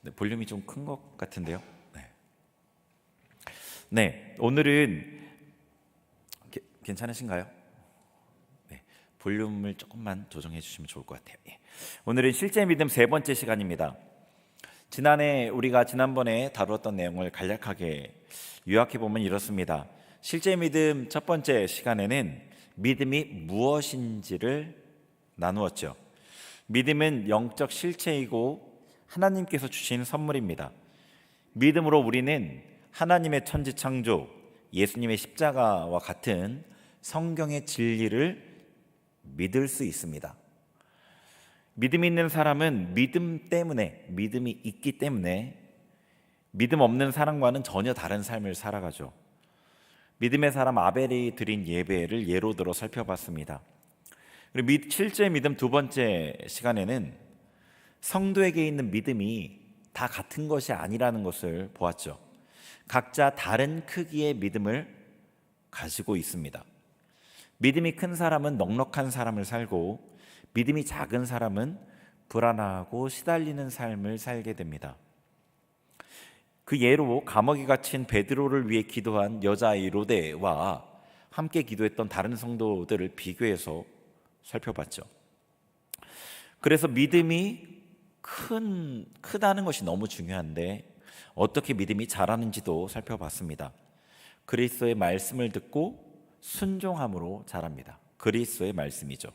네, 볼륨이 좀 큰 것 같은데요. 네, 오늘은 괜찮으신가요? 네, 볼륨을 조금만 조정해 주시면 좋을 것 같아요. 오늘은 실제 믿음 세 번째 시간입니다. 지난번에 다루었던 내용을 간략하게 요약해 보면 이렇습니다. 실제 믿음 첫 번째 시간에는 믿음이 무엇인지를 나누었죠. 믿음은 영적 실체이고 하나님께서 주신 선물입니다. 믿음으로 우리는 하나님의 천지창조, 예수님의 십자가와 같은 성경의 진리를 믿을 수 있습니다. 믿음이 있는 사람은 믿음이 있기 때문에 믿음 없는 사람과는 전혀 다른 삶을 살아가죠. 믿음의 사람 아벨이 드린 예배를 예로 들어 살펴봤습니다. 그리고 실제 믿음 두 번째 시간에는 성도에게 있는 믿음이 다 같은 것이 아니라는 것을 보았죠. 각자 다른 크기의 믿음을 가지고 있습니다. 믿음이 큰 사람은 넉넉한 삶을 살고 믿음이 작은 사람은 불안하고 시달리는 삶을 살게 됩니다. 그 예로 감옥에 갇힌 베드로를 위해 기도한 여자아이 로데와 함께 기도했던 다른 성도들을 비교해서 살펴봤죠. 그래서 믿음이 크다는 것이 너무 중요한데 어떻게 믿음이 자라는지도 살펴봤습니다. 그리스도의 말씀을 듣고 순종함으로 자랍니다. 그리스도의 말씀이죠.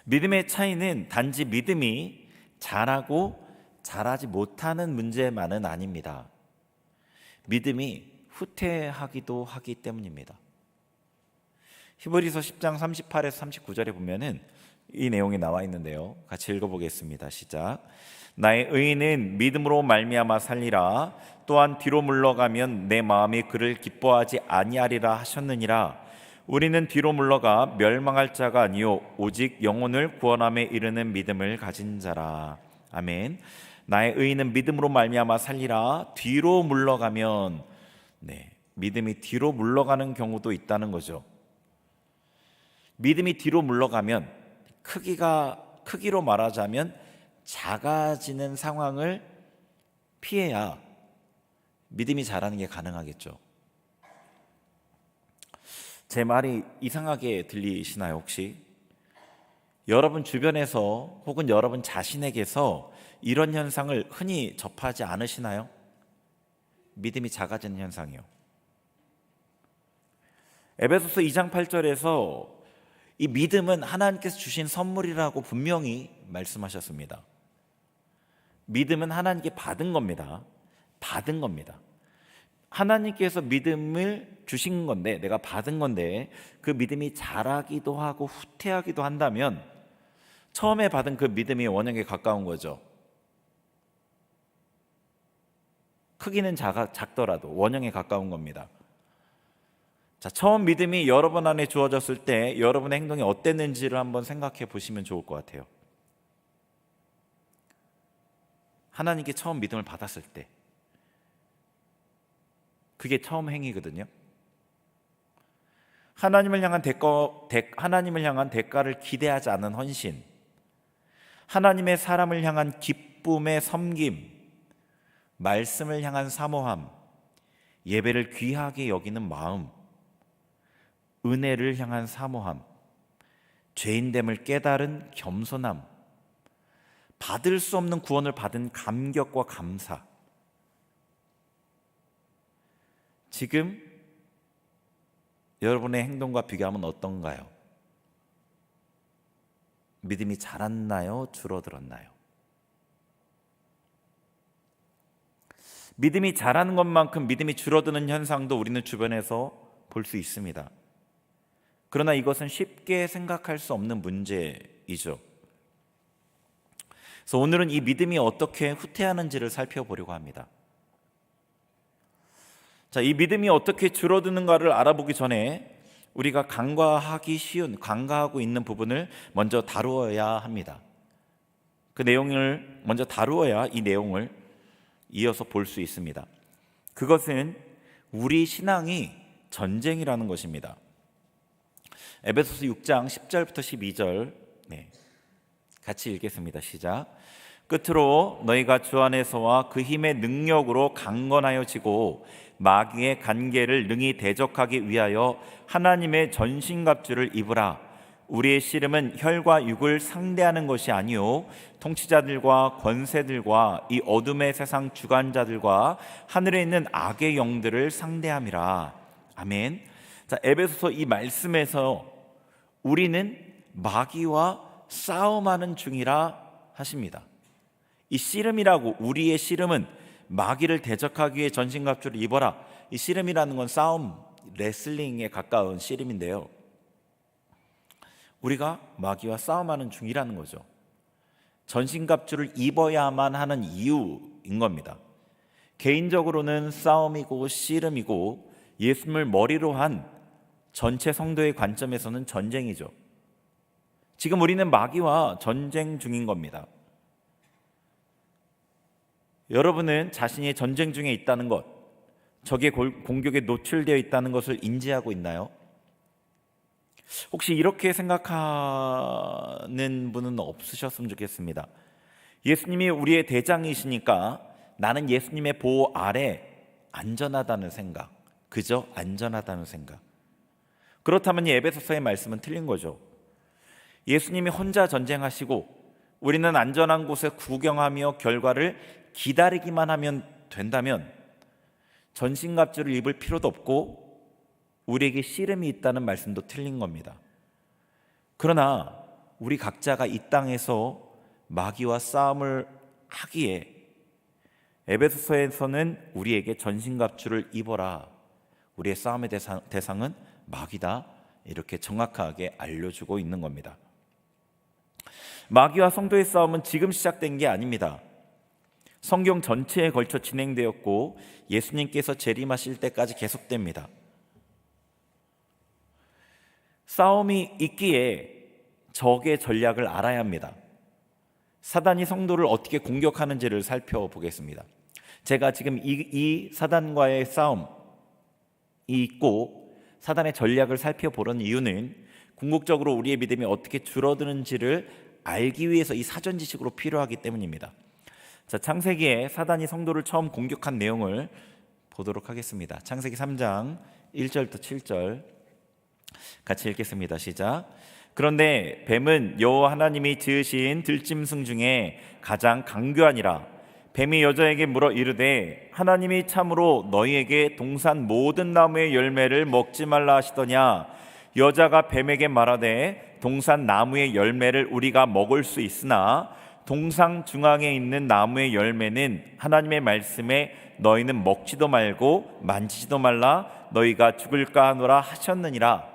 믿음의 차이는 단지 믿음이 자라고 자라지 못하는 문제만은 아닙니다. 믿음이 후퇴하기도 하기 때문입니다. 히브리서 10장 38에서 39절에 보면은 이 내용이 나와 있는데요. 같이 읽어보겠습니다. 시작. 나의 의인은 믿음으로 말미암아 살리라. 또한 뒤로 물러가면 내 마음이 그를 기뻐하지 아니하리라 하셨느니라. 우리는 뒤로 물러가 멸망할 자가 아니요 오직 영혼을 구원함에 이르는 믿음을 가진 자라. 아멘. 나의 의인은 믿음으로 말미암아 살리라. 뒤로 물러가면 믿음이 뒤로 물러가는 경우도 있다는 거죠. 믿음이 뒤로 물러가면 크기로 말하자면 작아지는 상황을 피해야 믿음이 자라는 게 가능하겠죠. 제 말이 이상하게 들리시나요 혹시? 여러분 주변에서 혹은 여러분 자신에게서 이런 현상을 흔히 접하지 않으시나요? 믿음이 작아지는 현상이요. 에베소서 2장 8절에서 이 믿음은 하나님께서 주신 선물이라고 분명히 말씀하셨습니다. 믿음은 하나님께 받은 겁니다. 하나님께서 믿음을 주신 건데, 내가 받은 건데 그 믿음이 자라기도 하고 후퇴하기도 한다면 처음에 받은 그 믿음이 원형에 가까운 거죠. 크기는 작더라도 원형에 가까운 겁니다. 자, 처음 믿음이 여러분 안에 주어졌을 때 여러분의 행동이 어땠는지를 한번 생각해 보시면 좋을 것 같아요. 하나님께 처음 믿음을 받았을 때 그게 처음 행위거든요. 하나님을 향한 대가를 기대하지 않은 헌신, 하나님의 사람을 향한 기쁨의 섬김, 말씀을 향한 사모함, 예배를 귀하게 여기는 마음, 은혜를 향한 사모함, 죄인됨을 깨달은 겸손함, 받을 수 없는 구원을 받은 감격과 감사. 지금 여러분의 행동과 비교하면 어떤가요? 믿음이 자랐나요? 줄어들었나요? 믿음이 자라는 것만큼 믿음이 줄어드는 현상도 우리는 주변에서 볼 수 있습니다. 그러나 이것은 쉽게 생각할 수 없는 문제이죠. 그래서 오늘은 이 믿음이 어떻게 후퇴하는지를 살펴보려고 합니다. 자, 이 믿음이 어떻게 줄어드는가를 알아보기 전에 우리가 간과하고 있는 부분을 먼저 다루어야 합니다. 그 내용을 먼저 다루어야 이 내용을 이어서 볼 수 있습니다. 그것은 우리 신앙이 전쟁이라는 것입니다. 에베소서 6장 10절부터 12절 같이 읽겠습니다. 시작. 끝으로 너희가 주 안에서와 그 힘의 능력으로 강건하여지고 마귀의 간계를 능히 대적하기 위하여 하나님의 전신갑주를 입으라. 우리의 씨름은 혈과 육을 상대하는 것이 아니요 통치자들과 권세들과 이 어둠의 세상 주관자들과 하늘에 있는 악의 영들을 상대함이라. 아멘. 자, 에베소서 이 말씀에서 우리는 마귀와 싸움하는 중이라 하십니다. 이 씨름이라고, 우리의 씨름은 마귀를 대적하기 위해 전신갑주를 입어라. 이 씨름이라는 건 싸움, 레슬링에 가까운 씨름인데요, 우리가 마귀와 싸움하는 중이라는 거죠. 전신갑주를 입어야만 하는 이유인 겁니다. 개인적으로는 싸움이고 씨름이고 예수님을 머리로 한 전체 성도의 관점에서는 전쟁이죠. 지금 우리는 마귀와 전쟁 중인 겁니다. 여러분은 자신이 전쟁 중에 있다는 것, 적의 공격에 노출되어 있다는 것을 인지하고 있나요? 혹시 이렇게 생각하는 분은 없으셨으면 좋겠습니다. 예수님이 우리의 대장이시니까 나는 예수님의 보호 아래 안전하다는 생각, 그저 안전하다는 생각. 그렇다면 이 에베소서의 말씀은 틀린 거죠. 예수님이 혼자 전쟁하시고 우리는 안전한 곳에 구경하며 결과를 기다리기만 하면 된다면 전신갑주를 입을 필요도 없고 우리에게 씨름이 있다는 말씀도 틀린 겁니다. 그러나 우리 각자가 이 땅에서 마귀와 싸움을 하기에 에베소서에서는 우리에게 전신갑주를 입어라, 우리의 싸움의 대상은 마귀다, 이렇게 정확하게 알려주고 있는 겁니다. 마귀와 성도의 싸움은 지금 시작된 게 아닙니다. 성경 전체에 걸쳐 진행되었고 예수님께서 재림하실 때까지 계속됩니다. 싸움이 있기에 적의 전략을 알아야 합니다. 사단이 성도를 어떻게 공격하는지를 살펴보겠습니다. 제가 지금 이 사단과의 싸움이 있고 사단의 전략을 살펴보는 이유는 궁극적으로 우리의 믿음이 어떻게 줄어드는지를 알기 위해서 이 사전 지식으로 필요하기 때문입니다. 자, 창세기에 사단이 성도를 처음 공격한 내용을 보도록 하겠습니다. 창세기 3장 1절부터 7절 같이 읽겠습니다. 시작. 그런데 뱀은 여호와 하나님이 지으신 들짐승 중에 가장 강교하니라. 뱀이 여자에게 물어 이르되 하나님이 참으로 너희에게 동산 모든 나무의 열매를 먹지 말라 하시더냐. 여자가 뱀에게 말하되 동산 나무의 열매를 우리가 먹을 수 있으나 동상 중앙에 있는 나무의 열매는 하나님의 말씀에 너희는 먹지도 말고 만지지도 말라, 너희가 죽을까 하노라 하셨느니라.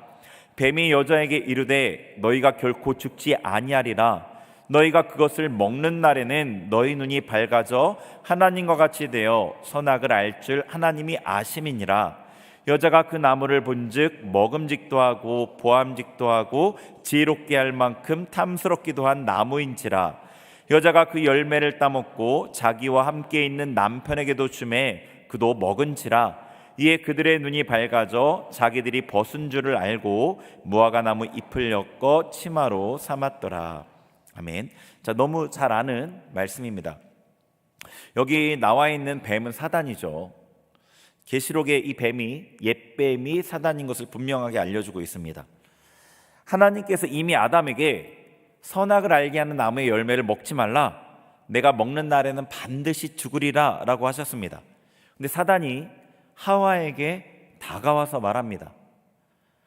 뱀이 여자에게 이르되 너희가 결코 죽지 아니하리라. 너희가 그것을 먹는 날에는 너희 눈이 밝아져 하나님과 같이 되어 선악을 알 줄 하나님이 아심이니라. 여자가 그 나무를 본즉 먹음직도 하고 보암직도 하고 지혜롭게 할 만큼 탐스럽기도 한 나무인지라. 여자가 그 열매를 따먹고 자기와 함께 있는 남편에게도 주매 그도 먹은지라. 이에 그들의 눈이 밝아져 자기들이 벗은 줄을 알고 무화과 나무 잎을 엮어 치마로 삼았더라. 아멘. 자, 너무 잘 아는 말씀입니다. 여기 나와 있는 뱀은 사단이죠. 계시록에 이 뱀이 옛뱀이 사단인 것을 분명하게 알려주고 있습니다. 하나님께서 이미 아담에게 선악을 알게 하는 나무의 열매를 먹지 말라, 내가 먹는 날에는 반드시 죽으리라 라고 하셨습니다. 근데 사단이 하와에게 다가와서 말합니다.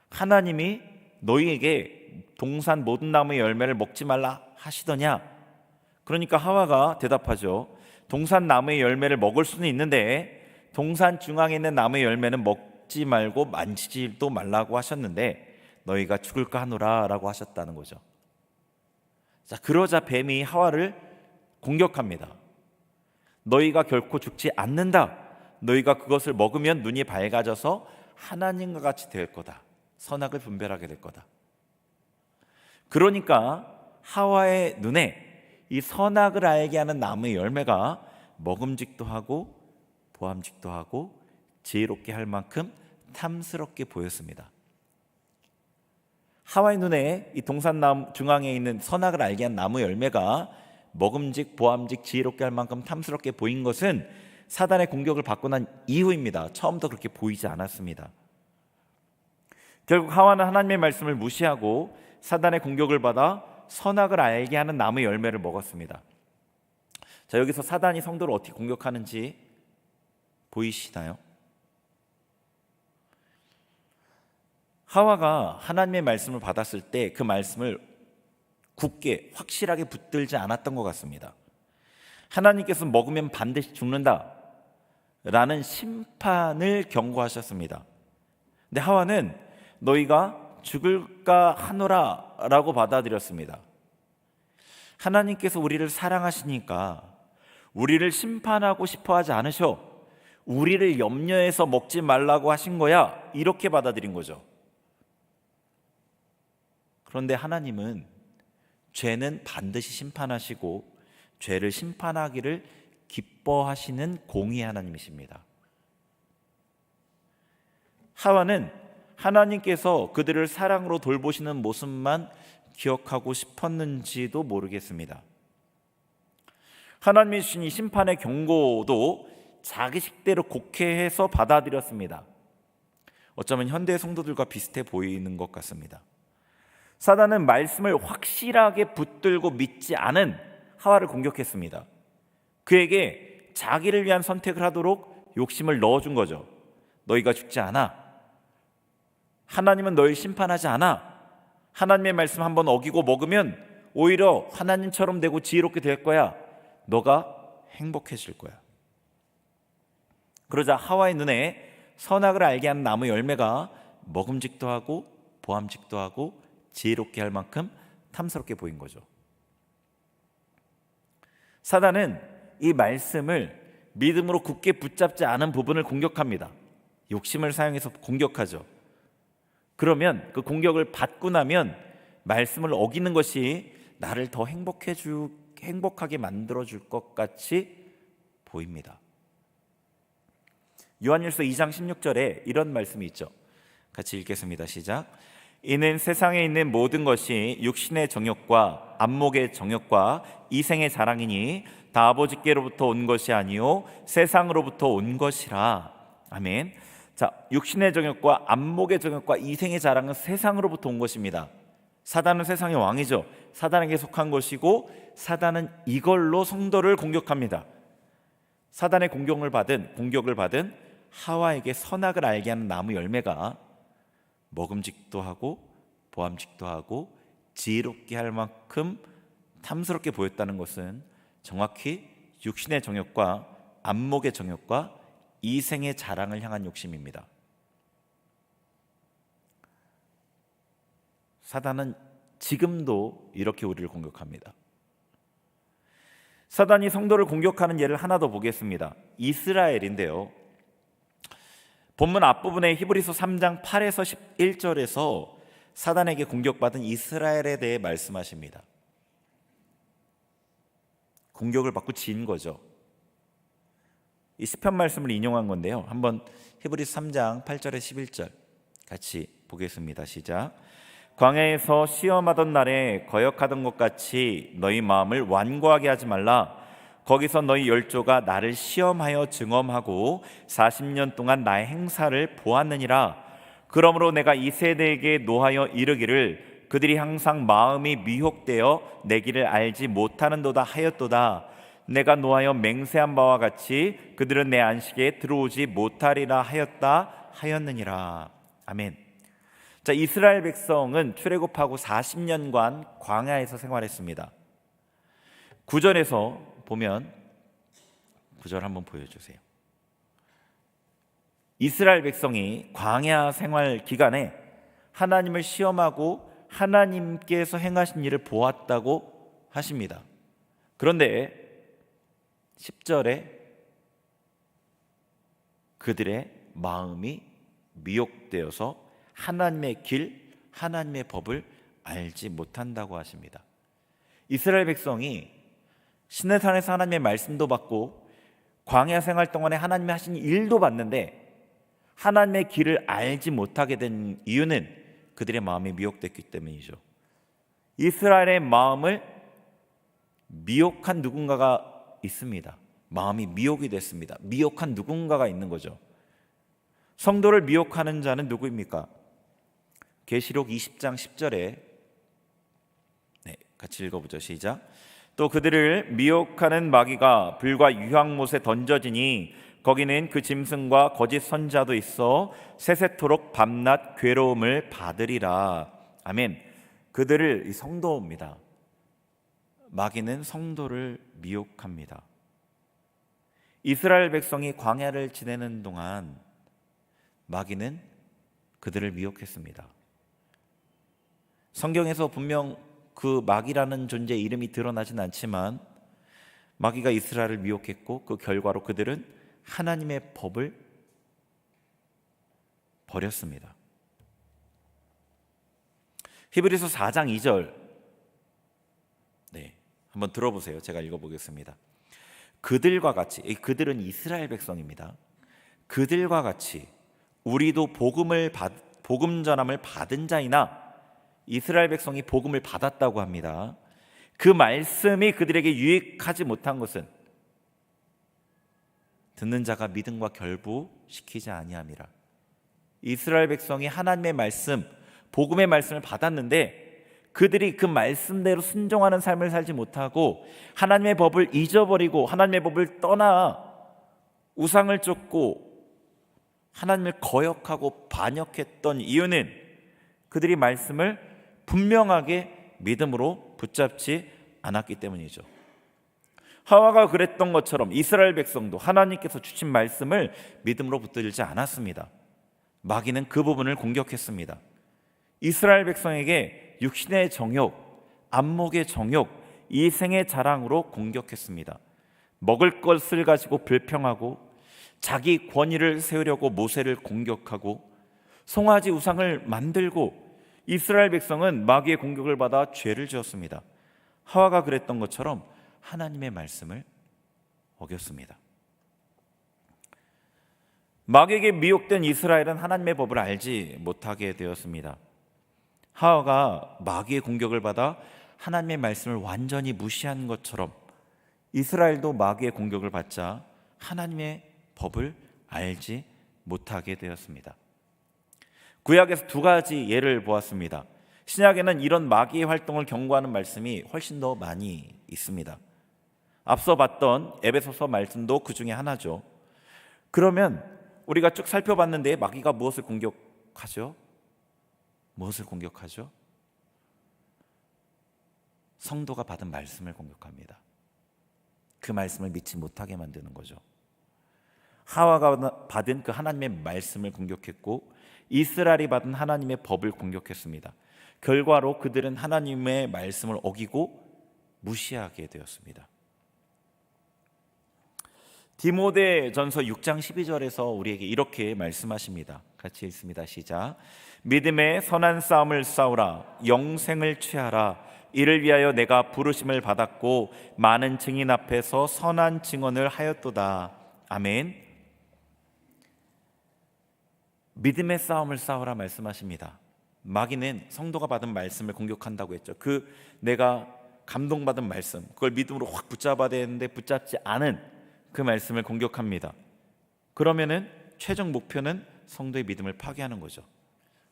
하나님이 너희에게 동산 모든 나무의 열매를 먹지 말라 하시더냐. 그러니까 하와가 대답하죠. 동산 나무의 열매를 먹을 수는 있는데 동산 중앙에 있는 나무의 열매는 먹지 말고 만지지도 말라고 하셨는데 너희가 죽을까 하노라 라고 하셨다는 거죠. 자, 그러자 뱀이 하와를 공격합니다. 너희가 결코 죽지 않는다. 너희가 그것을 먹으면 눈이 밝아져서 하나님과 같이 될 거다. 선악을 분별하게 될 거다. 그러니까 하와의 눈에 이 선악을 알게 하는 나무의 열매가 먹음직도 하고 보암직도 하고 지혜롭게 할 만큼 탐스럽게 보였습니다. 하와의 눈에 이 동산 나무 중앙에 있는 선악을 알게 한 나무 열매가 먹음직 보암직 지혜롭게 할 만큼 탐스럽게 보인 것은 사단의 공격을 받고 난 이후입니다. 처음부터 그렇게 보이지 않았습니다. 결국 하와는 하나님의 말씀을 무시하고 사단의 공격을 받아 선악을 알게 하는 나무의 열매를 먹었습니다. 자, 여기서 사단이 성도를 어떻게 공격하는지 보이시나요? 하와가 하나님의 말씀을 받았을 때 그 말씀을 굳게 확실하게 붙들지 않았던 것 같습니다. 하나님께서 먹으면 반드시 죽는다 라는 심판을 경고하셨습니다. 근데 하와는 너희가 죽을까 하노라 라고 받아들였습니다. 하나님께서 우리를 사랑하시니까 우리를 심판하고 싶어 하지 않으셔. 우리를 염려해서 먹지 말라고 하신 거야. 이렇게 받아들인 거죠. 그런데 하나님은 죄는 반드시 심판하시고 죄를 심판하기를 기뻐하시는 공의의 하나님이십니다. 하와는 하나님께서 그들을 사랑으로 돌보시는 모습만 기억하고 싶었는지도 모르겠습니다. 하나님이 주신 이 심판의 경고도 자기 식대로 곡해해서 받아들였습니다. 어쩌면 현대 성도들과 비슷해 보이는 것 같습니다. 사단은 말씀을 확실하게 붙들고 믿지 않은 하와를 공격했습니다. 그에게 자기를 위한 선택을 하도록 욕심을 넣어준 거죠. 너희가 죽지 않아. 하나님은 너희를 심판하지 않아. 하나님의 말씀 한번 어기고 먹으면 오히려 하나님처럼 되고 지혜롭게 될 거야. 너가 행복해질 거야. 그러자 하와의 눈에 선악을 알게 하는 나무 열매가 먹음직도 하고 보암직도 하고 지혜롭게 할 만큼 탐스럽게 보인 거죠. 사단은 이 말씀을 믿음으로 굳게 붙잡지 않은 부분을 공격합니다. 욕심을 사용해서 공격하죠. 그러면 그 공격을 받고 나면 말씀을 어기는 것이 나를 더 행복하게 만들어줄 것 같이 보입니다. 요한일서 2장 16절에 이런 말씀이 있죠. 같이 읽겠습니다. 시작. 이는 세상에 있는 모든 것이 육신의 정욕과 안목의 정욕과 이생의 자랑이니 다 아버지께로부터 온 것이 아니요 세상으로부터 온 것이라. 아멘. 자, 육신의 정욕과 안목의 정욕과 이생의 자랑은 세상으로부터 온 것입니다. 사단은 세상의 왕이죠. 사단에게 속한 것이고 사단은 이걸로 성도를 공격합니다. 사단의 공격을 받은 하와에게 선악을 알게 하는 나무 열매가 먹음직도 하고 보암직도 하고 지혜롭게 할 만큼 탐스럽게 보였다는 것은 정확히 육신의 정욕과 안목의 정욕과 이생의 자랑을 향한 욕심입니다. 사단은 지금도 이렇게 우리를 공격합니다. 사단이 성도를 공격하는 예를 하나 더 보겠습니다. 이스라엘인데요. 본문 앞부분에 히브리서 3장 8에서 11절에서 사단에게 공격받은 이스라엘에 대해 말씀하십니다. 공격을 받고 진 거죠. 이 시편 말씀을 인용한 건데요. 한번 히브리서 3장 8절에 11절 같이 보겠습니다. 시작. 광야에서 시험하던 날에 거역하던 것 같이 너희 마음을 완고하게 하지 말라. 거기서 너희 열조가 나를 시험하여 증언하고 40년 동안 나의 행사를 보았느니라. 그러므로 내가 이 세대에게 노하여 이르기를 그들이 항상 마음이 미혹되어 내 길을 알지 못하는도다 하였도다. 내가 노하여 맹세한 바와 같이 그들은 내 안식에 들어오지 못하리라 하였느니라. 아멘. 자, 이스라엘 백성은 출애굽하고 40년간 광야에서 생활했습니다. 구절에서 보면 구절 한번 보여주세요. 이스라엘 백성이 광야 생활 기간에 하나님을 시험하고 하나님께서 행하신 일을 보았다고 하십니다. 그런데 10절에 그들의 마음이 미혹되어서 하나님의 길, 하나님의 법을 알지 못한다고 하십니다. 이스라엘 백성이 시내산에서 하나님의 말씀도 받고 광야 생활 동안에 하나님이 하신 일도 봤는데 하나님의 길을 알지 못하게 된 이유는 그들의 마음이 미혹됐기 때문이죠. 이스라엘의 마음을 미혹한 누군가가 있습니다. 마음이 미혹이 됐습니다. 미혹한 누군가가 있는 거죠. 성도를 미혹하는 자는 누구입니까? 계시록 20장 10절에 같이 읽어보죠. 시작. 또 그들을 미혹하는 마귀가 불과 유황못에 던져지니 거기는 그 짐승과 거짓 선자도 있어 세세토록 밤낮 괴로움을 받으리라. 아멘. 그들을, 이 성도입니다. 마귀는 성도를 미혹합니다. 이스라엘 백성이 광야를 지내는 동안 마귀는 그들을 미혹했습니다. 성경에서 분명 그 마귀라는 존재의 이름이 드러나진 않지만 마귀가 이스라엘을 미혹했고 그 결과로 그들은 하나님의 법을 버렸습니다. 히브리서 4장 2절 한번 들어보세요. 제가 읽어보겠습니다. 그들과 같이, 그들은 이스라엘 백성입니다. 그들과 같이 우리도 복음 전함을 받은 자이나, 이스라엘 백성이 복음을 받았다고 합니다. 그 말씀이 그들에게 유익하지 못한 것은 듣는 자가 믿음과 결부시키지 아니함이라. 이스라엘 백성이 하나님의 말씀, 복음의 말씀을 받았는데 그들이 그 말씀대로 순종하는 삶을 살지 못하고 하나님의 법을 잊어버리고 하나님의 법을 떠나 우상을 쫓고 하나님을 거역하고 반역했던 이유는 그들이 말씀을 분명하게 믿음으로 붙잡지 않았기 때문이죠. 하와가 그랬던 것처럼 이스라엘 백성도 하나님께서 주신 말씀을 믿음으로 붙들지 않았습니다. 마귀는 그 부분을 공격했습니다. 이스라엘 백성에게 육신의 정욕, 안목의 정욕, 이생의 자랑으로 공격했습니다. 먹을 것을 가지고 불평하고 자기 권위를 세우려고 모세를 공격하고 송아지 우상을 만들고 이스라엘 백성은 마귀의 공격을 받아 죄를 지었습니다. 하와가 그랬던 것처럼 하나님의 말씀을 어겼습니다. 마귀에게 미혹된 이스라엘은 하나님의 법을 알지 못하게 되었습니다. 하와가 마귀의 공격을 받아 하나님의 말씀을 완전히 무시한 것처럼 이스라엘도 마귀의 공격을 받자 하나님의 법을 알지 못하게 되었습니다. 구약에서 두 가지 예를 보았습니다. 신약에는 이런 마귀의 활동을 경고하는 말씀이 훨씬 더 많이 있습니다. 앞서 봤던 에베소서 말씀도 그 중에 하나죠. 그러면 우리가 쭉 살펴봤는데 마귀가 무엇을 공격하죠? 무엇을 공격하죠? 성도가 받은 말씀을 공격합니다. 그 말씀을 믿지 못하게 만드는 거죠. 하와가 받은 그 하나님의 말씀을 공격했고 이스라엘이 받은 하나님의 법을 공격했습니다. 결과로 그들은 하나님의 말씀을 어기고 무시하게 되었습니다. 디모데전서 6장 12절에서 우리에게 이렇게 말씀하십니다. 같이 읽습니다. 시작. 믿음의 선한 싸움을 싸우라. 영생을 취하라. 이를 위하여 내가 부르심을 받았고 많은 증인 앞에서 선한 증언을 하였도다. 아멘. 믿음의 싸움을 싸우라 말씀하십니다. 마귀는 성도가 받은 말씀을 공격한다고 했죠. 내가 감동받은 말씀, 그걸 믿음으로 확 붙잡아야 되는데 붙잡지 않은 그 말씀을 공격합니다. 그러면은 최종 목표는 성도의 믿음을 파괴하는 거죠.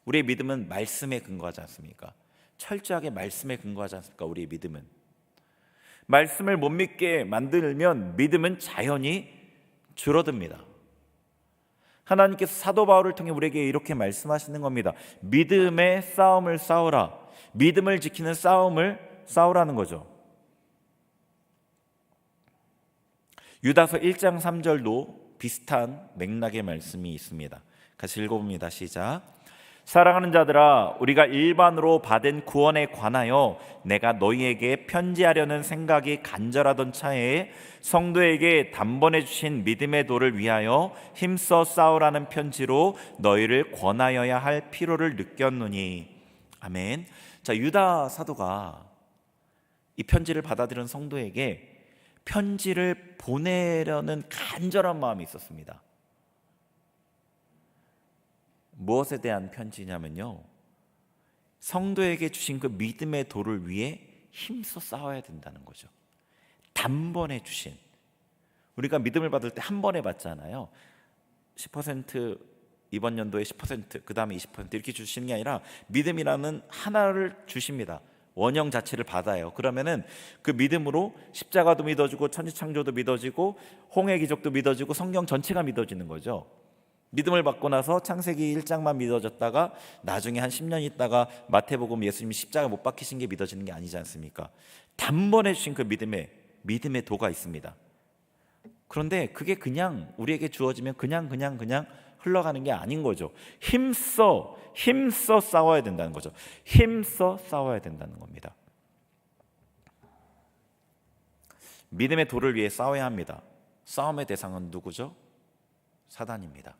우리의 믿음은 말씀에 근거하지 않습니까? 철저하게 말씀에 근거하지 않습니까? 우리의 믿음은 말씀을 못 믿게 만들면 믿음은 자연히 줄어듭니다. 하나님께서 사도 바울을 통해 우리에게 이렇게 말씀하시는 겁니다. 믿음의 싸움을 싸우라. 믿음을 지키는 싸움을 싸우라는 거죠. 유다서 1장 3절도 비슷한 맥락의 말씀이 있습니다. 같이 읽어봅니다. 시작. 사랑하는 자들아, 우리가 일반으로 받은 구원에 관하여 내가 너희에게 편지하려는 생각이 간절하던 차에 성도에게 단번에 주신 믿음의 도를 위하여 힘써 싸우라는 편지로 너희를 권하여야 할 필요를 느꼈노니. 아멘. 자, 유다 사도가 이 편지를 받아들인 성도에게 편지를 보내려는 간절한 마음이 있었습니다. 무엇에 대한 편지냐면요, 성도에게 주신 그 믿음의 도를 위해 힘써 싸워야 된다는 거죠. 단번에 주신, 우리가 믿음을 받을 때 한 번에 받잖아요. 10% 이번 연도에 10%, 그 다음에 20% 이렇게 주시는 게 아니라 믿음이라는 하나를 주십니다. 원형 자체를 받아요. 그러면은 그 믿음으로 십자가도 믿어지고 천지창조도 믿어지고 홍해 기적도 믿어지고 성경 전체가 믿어지는 거죠. 믿음을 받고 나서 창세기 1장만 믿어졌다가 나중에 한 10년 있다가 마태복음 예수님이 십자가 못 박히신 게 믿어지는 게 아니지 않습니까? 단번에 주신 그 믿음의 도가 있습니다. 그런데 그게 그냥 우리에게 주어지면 그냥 흘러가는 게 아닌 거죠. 힘써 싸워야 된다는 거죠. 힘써 싸워야 된다는 겁니다. 믿음의 도를 위해 싸워야 합니다. 싸움의 대상은 누구죠? 사단입니다.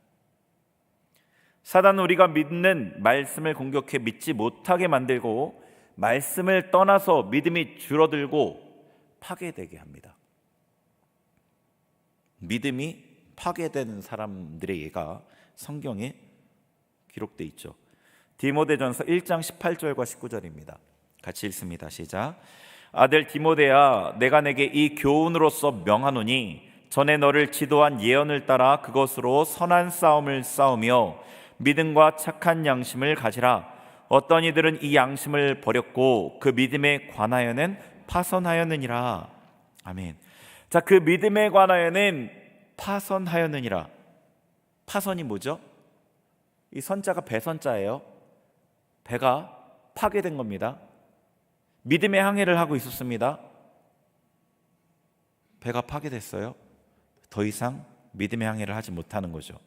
사단은 우리가 믿는 말씀을 공격해 믿지 못하게 만들고 말씀을 떠나서 믿음이 줄어들고 파괴되게 합니다. 믿음이 파괴되는 사람들의 예가 성경에 기록되어 있죠. 디모데전서 1장 18절과 19절입니다. 같이 읽습니다. 시작. 아들 디모데야, 내가 내게 이 교훈으로서 명하노니 전에 너를 지도한 예언을 따라 그것으로 선한 싸움을 싸우며 믿음과 착한 양심을 가지라. 어떤 이들은 이 양심을 버렸고 그 믿음에 관하여는 파선하였느니라. 아멘. 자, 그 믿음에 관하여는 파선하였느니라. 파선이 뭐죠? 이 선자가 배선자예요. 배가 파괴된 겁니다. 믿음의 항해를 하고 있었습니다. 배가 파괴됐어요. 더 이상 믿음의 항해를 하지 못하는 거죠.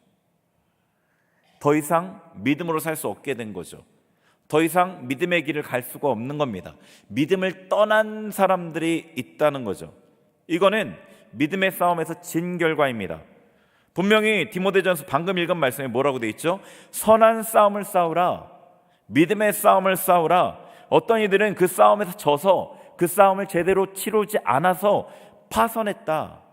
더 이상 믿음으로 살 수 없게 된 거죠. 더 이상 믿음의 길을 갈 수가 없는 겁니다. 믿음을 떠난 사람들이 있다는 거죠. 이거는 믿음의 싸움에서 진 결과입니다. 분명히 디모데전서 방금 읽은 말씀에 뭐라고 되어 있죠? 선한 싸움을 싸우라. 믿음의 싸움을 싸우라. 어떤 이들은 그 싸움에서 져서 그 싸움을 제대로 치르지 않아서 파선했다.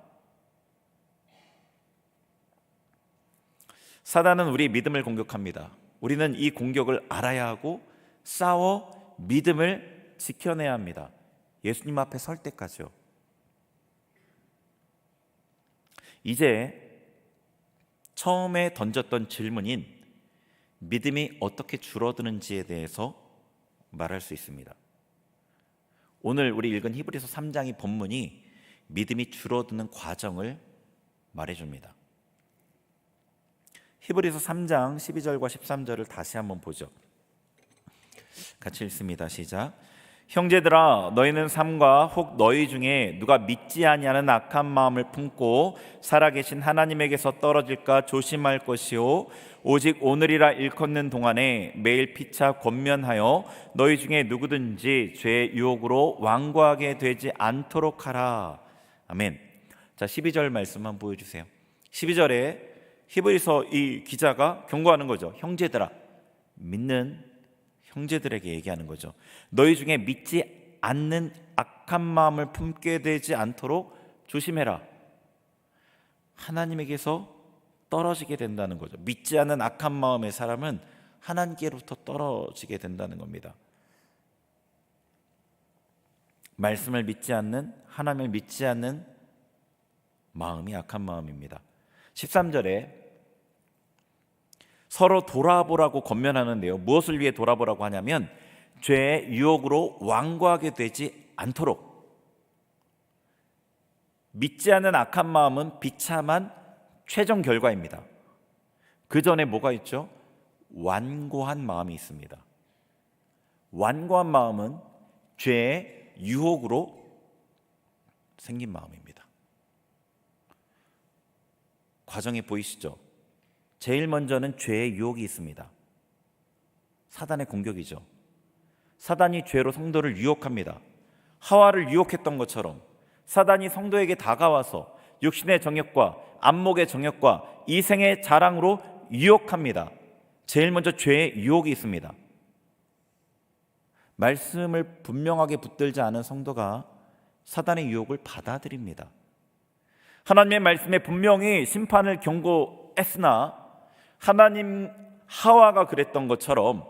사단은 우리 믿음을 공격합니다. 우리는 이 공격을 알아야 하고 싸워 믿음을 지켜내야 합니다. 예수님 앞에 설 때까지요. 이제 처음에 던졌던 질문인 믿음이 어떻게 줄어드는지에 대해서 말할 수 있습니다. 오늘 우리 읽은 히브리서 3장의 본문이 믿음이 줄어드는 과정을 말해줍니다. 히브리서 3장 12절과 13절을 다시 한번 보죠. 같이 읽습니다. 시작. 형제들아, 너희는 삼가 혹 너희 중에 누가 믿지 아니하는 악한 마음을 품고 살아계신 하나님에게서 떨어질까 조심할 것이요, 오직 오늘이라 일컫는 동안에 매일 피차 권면하여 너희 중에 누구든지 죄의 유혹으로 완고하게 되지 않도록 하라. 아멘. 자, 12절 말씀만 보여주세요. 12절에 히브리서 이 기자가 경고하는 거죠. 형제들아, 믿는 형제들에게 얘기하는 거죠. 너희 중에 믿지 않는 악한 마음을 품게 되지 않도록 조심해라. 하나님에게서 떨어지게 된다는 거죠. 믿지 않는 악한 마음의 사람은 하나님께로부터 떨어지게 된다는 겁니다. 말씀을 믿지 않는, 하나님을 믿지 않는 마음이 악한 마음입니다. 13절에 서로 돌아보라고 권면하는데요. 무엇을 위해 돌아보라고 하냐면 죄의 유혹으로 완고하게 되지 않도록. 믿지 않는 악한 마음은 비참한 최종 결과입니다. 그 전에 뭐가 있죠? 완고한 마음이 있습니다. 완고한 마음은 죄의 유혹으로 생긴 마음입니다. 과정이 보이시죠? 제일 먼저는 죄의 유혹이 있습니다. 사단의 공격이죠. 사단이 죄로 성도를 유혹합니다. 하와를 유혹했던 것처럼 사단이 성도에게 다가와서 육신의 정욕과 안목의 정욕과 이생의 자랑으로 유혹합니다. 제일 먼저 죄의 유혹이 있습니다. 말씀을 분명하게 붙들지 않은 성도가 사단의 유혹을 받아들입니다. 하나님의 말씀에 분명히 심판을 경고했으나 하나님 하와가 그랬던 것처럼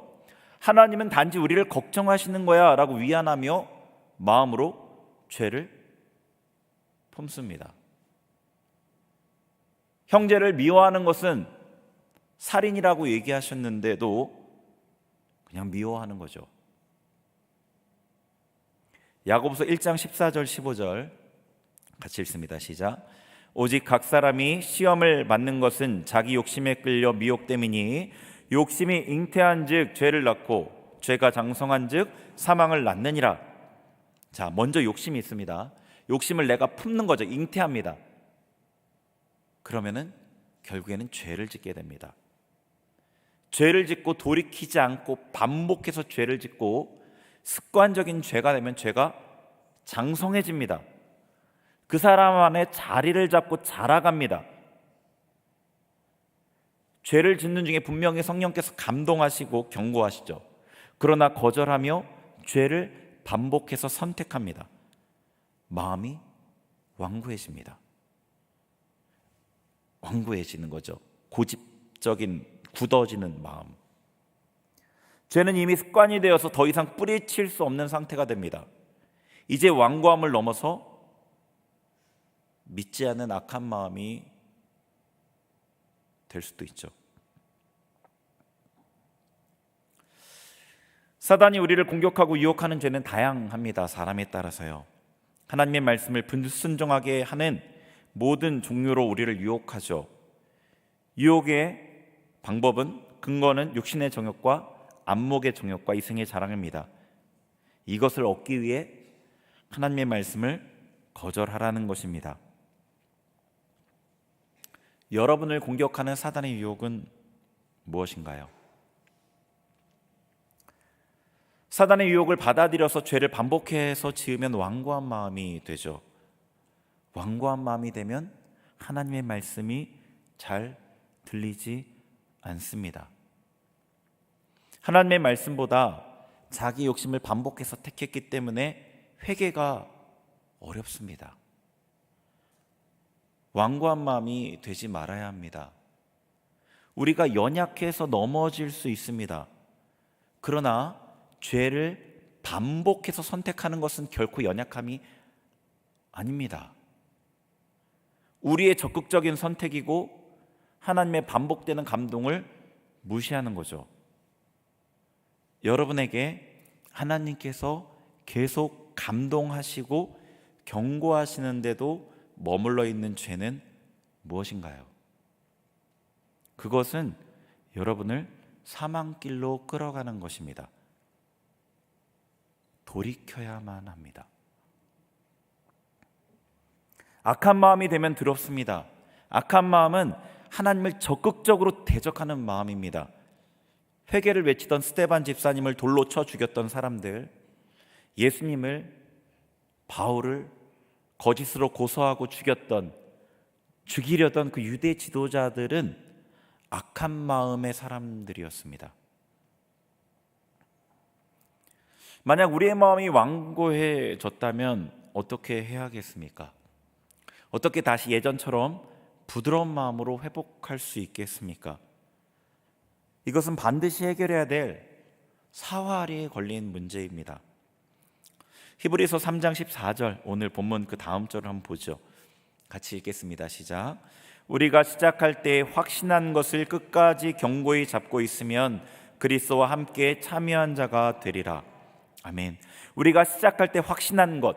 하나님은 단지 우리를 걱정하시는 거야 라고 위안하며 마음으로 죄를 품습니다. 형제를 미워하는 것은 살인이라고 얘기하셨는데도 그냥 미워하는 거죠. 야고보서 1장 14절 15절 같이 읽습니다. 시작. 오직 각 사람이 시험을 받는 것은 자기 욕심에 끌려 미혹됨이니 욕심이 잉태한즉 죄를 낳고 죄가 장성한즉 사망을 낳느니라. 자, 먼저 욕심이 있습니다. 욕심을 내가 품는 거죠. 잉태합니다. 그러면은 결국에는 죄를 짓게 됩니다. 죄를 짓고 돌이키지 않고 반복해서 죄를 짓고 습관적인 죄가 되면 죄가 장성해집니다. 그 사람 안에 자리를 잡고 자라갑니다. 죄를 짓는 중에 분명히 성령께서 감동하시고 경고하시죠. 그러나 거절하며 죄를 반복해서 선택합니다. 마음이 완고해집니다. 완고해지는 거죠. 고집적인 굳어지는 마음. 죄는 이미 습관이 되어서 더 이상 뿌리칠 수 없는 상태가 됩니다. 이제 완고함을 넘어서 믿지 않는 악한 마음이 될 수도 있죠. 사단이 우리를 공격하고 유혹하는 죄는 다양합니다. 사람에 따라서요. 하나님의 말씀을 불순종하게 하는 모든 종류로 우리를 유혹하죠. 유혹의 방법은 근거는 육신의 정욕과 안목의 정욕과 이성의 자랑입니다. 이것을 얻기 위해 하나님의 말씀을 거절하라는 것입니다. 여러분을 공격하는 사단의 유혹은 무엇인가요? 사단의 유혹을 받아들여서 죄를 반복해서 지으면 완고한 마음이 되죠. 완고한 마음이 되면 하나님의 말씀이 잘 들리지 않습니다. 하나님의 말씀보다 자기 욕심을 반복해서 택했기 때문에 회개가 어렵습니다. 완고한 마음이 되지 말아야 합니다. 우리가 연약해서 넘어질 수 있습니다. 그러나 죄를 반복해서 선택하는 것은 결코 연약함이 아닙니다. 우리의 적극적인 선택이고 하나님의 반복되는 감동을 무시하는 거죠. 여러분에게 하나님께서 계속 감동하시고 경고하시는데도 머물러 있는 죄는 무엇인가요? 그것은 여러분을 사망길로 끌어가는 것입니다. 돌이켜야만 합니다. 악한 마음이 되면 두렵습니다. 악한 마음은 하나님을 적극적으로 대적하는 마음입니다. 회개를 외치던 스데반 집사님을 돌로 쳐 죽였던 사람들, 예수님을, 바울을 거짓으로 고소하고 죽이려던 그 유대 지도자들은 악한 마음의 사람들이었습니다. 만약 우리의 마음이 완고해졌다면 어떻게 해야겠습니까? 어떻게 다시 예전처럼 부드러운 마음으로 회복할 수 있겠습니까? 이것은 반드시 해결해야 될 사활이 걸린 문제입니다. 히브리서 3장 14절, 오늘 본문 그 다음 절을 한번 보죠. 같이 읽겠습니다. 시작. 우리가 시작할 때 확신한 것을 끝까지 견고히 잡고 있으면 그리스도와 함께 참여한 자가 되리라. 아멘. 우리가 시작할 때 확신한 것,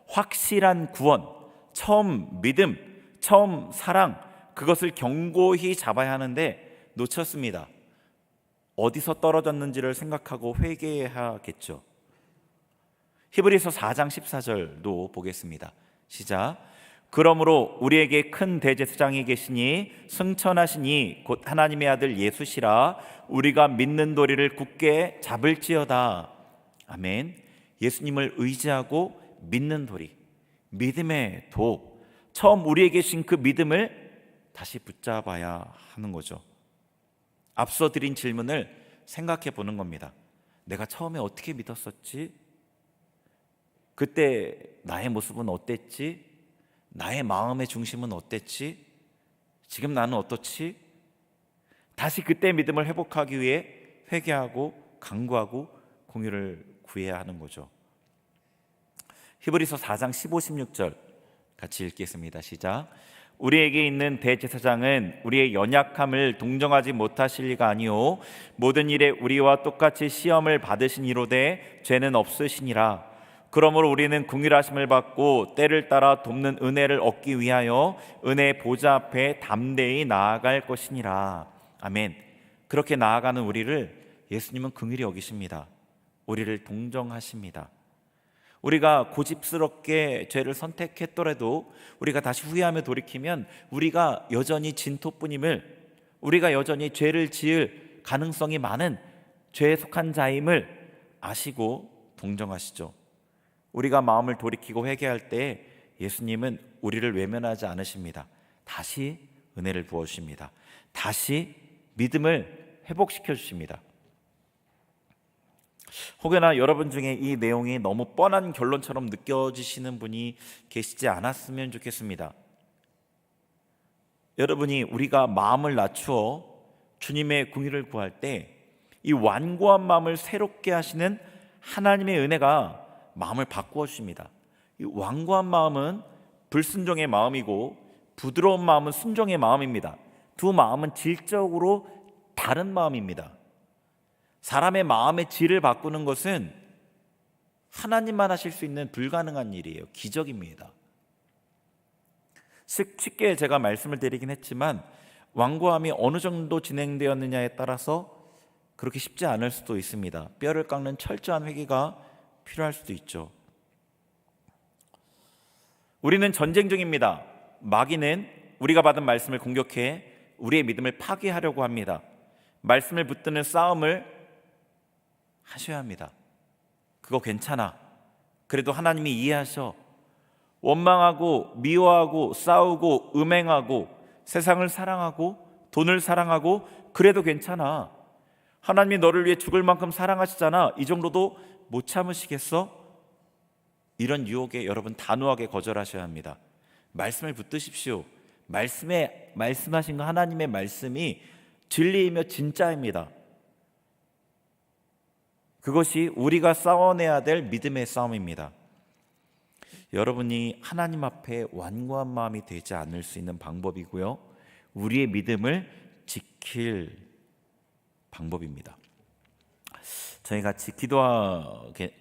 확실한 구원, 처음 믿음, 처음 사랑, 그것을 견고히 잡아야 하는데 놓쳤습니다. 어디서 떨어졌는지를 생각하고 회개해야겠죠. 히브리서 4장 14절도 보겠습니다. 시작. 그러므로 우리에게 큰 대제사장이 계시니 승천하시니 곧 하나님의 아들 예수시라. 우리가 믿는 도리를 굳게 잡을지어다. 아멘. 예수님을 의지하고 믿는 도리, 믿음의 도, 처음 우리에게 주신 그 믿음을 다시 붙잡아야 하는 거죠. 앞서 드린 질문을 생각해 보는 겁니다. 내가 처음에 어떻게 믿었었지? 그때 나의 모습은 어땠지? 나의 마음의 중심은 어땠지? 지금 나는 어떻지? 다시 그때 믿음을 회복하기 위해 회개하고 간구하고 공유를 구해야 하는 거죠. 히브리서 4장 15, 16절 같이 읽겠습니다. 시작. 우리에게 있는 대제사장은 우리의 연약함을 동정하지 못하실 리가 아니요 모든 일에 우리와 똑같이 시험을 받으신 이로되 죄는 없으시니라. 그러므로 우리는 긍휼하심을 받고 때를 따라 돕는 은혜를 얻기 위하여 은혜의 보좌 앞에 담대히 나아갈 것이니라. 아멘. 그렇게 나아가는 우리를 예수님은 긍휼히 여기십니다. 우리를 동정하십니다. 우리가 고집스럽게 죄를 선택했더라도 우리가 다시 후회하며 돌이키면 우리가 여전히 진토뿐임을, 우리가 여전히 죄를 지을 가능성이 많은 죄에 속한 자임을 아시고 동정하시죠. 우리가 마음을 돌이키고 회개할 때 예수님은 우리를 외면하지 않으십니다. 다시 은혜를 부어주십니다. 다시 믿음을 회복시켜 주십니다. 혹여나 여러분 중에 이 내용이 너무 뻔한 결론처럼 느껴지시는 분이 계시지 않았으면 좋겠습니다. 여러분이 우리가 마음을 낮추어 주님의 긍휼을 구할 때 이 완고한 마음을 새롭게 하시는 하나님의 은혜가 마음을 바꾸어 주십니다. 이 완고한 마음은 불순종의 마음이고 부드러운 마음은 순종의 마음입니다. 두 마음은 질적으로 다른 마음입니다. 사람의 마음의 질을 바꾸는 것은 하나님만 하실 수 있는 불가능한 일이에요. 기적입니다. 쉽게 제가 말씀을 드리긴 했지만 완고함이 어느 정도 진행되었느냐에 따라서 그렇게 쉽지 않을 수도 있습니다. 뼈를 깎는 철저한 회개가 필요할 수도 있죠. 우리는 전쟁 중입니다. 마귀는 우리가 받은 말씀을 공격해 우리의 믿음을 파괴하려고 합니다. 말씀을 붙드는 싸움을 하셔야 합니다. 그거 괜찮아. 그래도 하나님이 이해하셔. 원망하고 미워하고 싸우고 음행하고 세상을 사랑하고 돈을 사랑하고 그래도 괜찮아. 하나님이 너를 위해 죽을 만큼 사랑하시잖아. 이 정도도 못 참으시겠어? 이런 유혹에 여러분 단호하게 거절하셔야 합니다. 말씀을 붙드십시오. 말씀하신 거 하나님의 말씀이 진리이며 진짜입니다. 그것이 우리가 싸워내야 될 믿음의 싸움입니다. 여러분이 하나님 앞에 완고한 마음이 되지 않을 수 있는 방법이고요, 우리의 믿음을 지킬 방법입니다. 저희 같이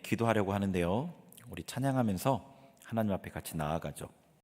기도하려고 하는데요, 우리 찬양하면서 하나님 앞에 같이 나아가죠.